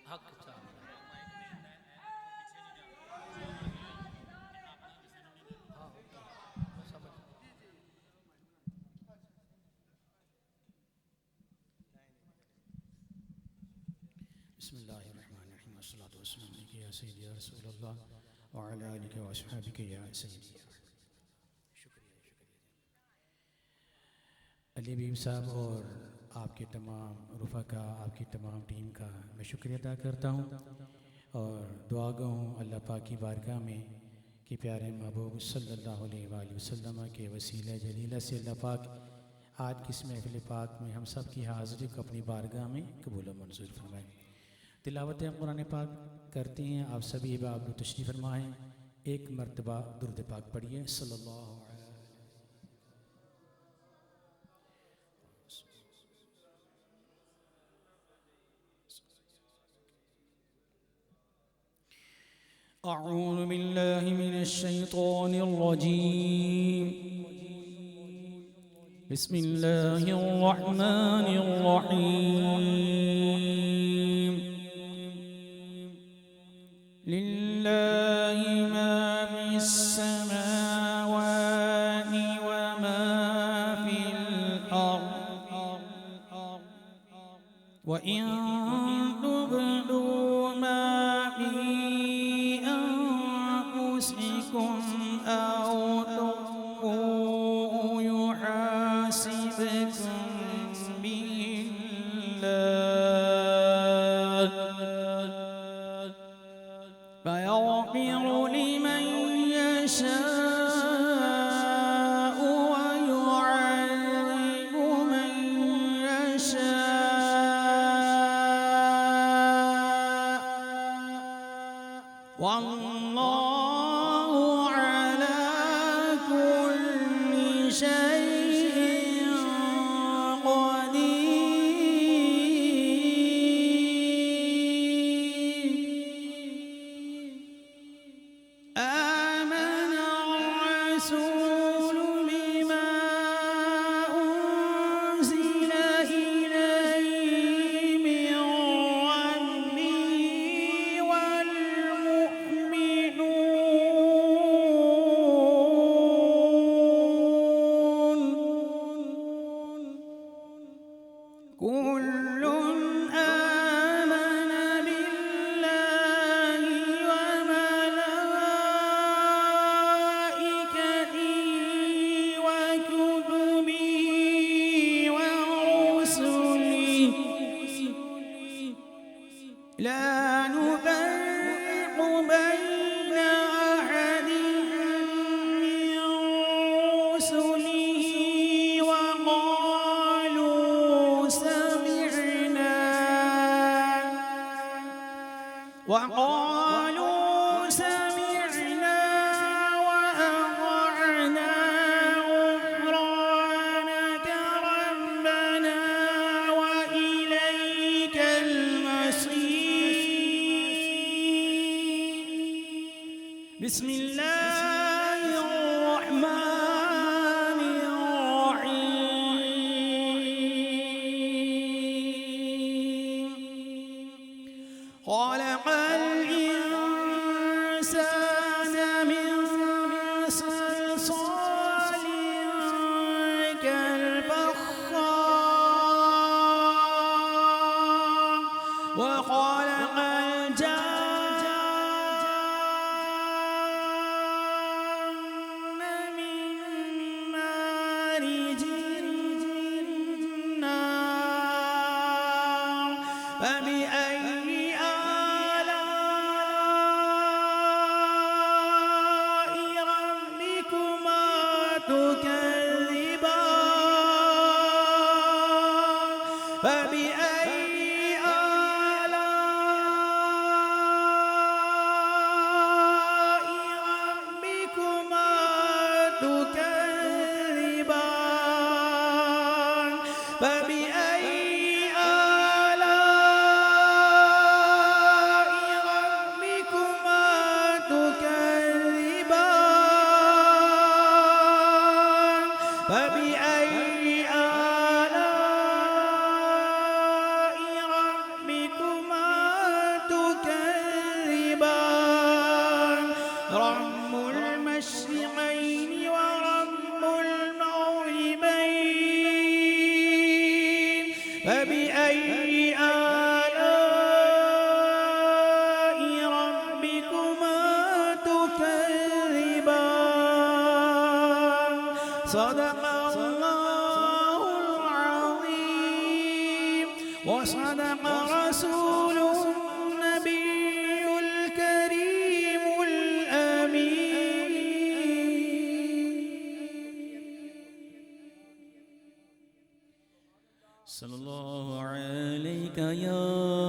हक चाल हाँ ओके मैं समझ बिस्मिल्लाहिर्रहमानिर्रहीम अस्सलातु वस्सलामु अलैका या सय्यदी या रसूलल्लाह व अला आलिका व अस्हाबिका या सय्यदी। शुक्रिया अली बीम साहब और आपके तमाम रुफ़ाका, आपकी तमाम टीम का मैं शुक्रिया अदा करता हूँ और दुआ गो हूँ अल्लाह पाक की बारगाह में कि प्यारे महबूब सल्लल्लाहु अलैहि वसल्लम के वसीला जलीला से अल्लाह पाक आज की इस महफ़िल पाक में हम सब की हाज़िरी को अपनी बारगाह में कबूल व मंजूर फरमाएँ। तिलावत कुरान पाक करते हैं, आप सभी बाब तशरीफ़ फरमाएँ। एक मरतबा दुरूद पाक पढ़िए सल्लल्लाहु अलैहि अऊज़ु बिल्लाहि मिनश शैतानिर रजीम। बिस्मिल्लाहिर रहमानिर रहीम। लिल्लाहि मा फिस समावाति व मा फिल अर्द व इन तुब्दू मा फी أنفسكم أو تخفوه يحاسبكم به الله فيغفر لمن يشاء ويعذب من يشاء والله على كل شيء قدير. آمن الرسول بما أنزل إليه من ربه والمؤمنون كل آمن بالله وملائكته وكتبه ورسله لا نفرق بين أحد من رسله وقالوا سمعنا وأطعنا غفرانك ربنا وإليك المصير. بسم الله الرحمن الرحيم. خلق الإنسان من صلصال كالفخار وخلق الجان من مارج النار. فبأي آلاء ربكما تكذبان. فبأي آلاء ربكما تكذبان. فبأي آلاء ربكما تكذبان. فبأي آلاء ربكما فبأي آلاء ربكما تكذبان صدق الله العظيم وصدق رسوله النبي الكريم الأمين. صلى الله عليك يا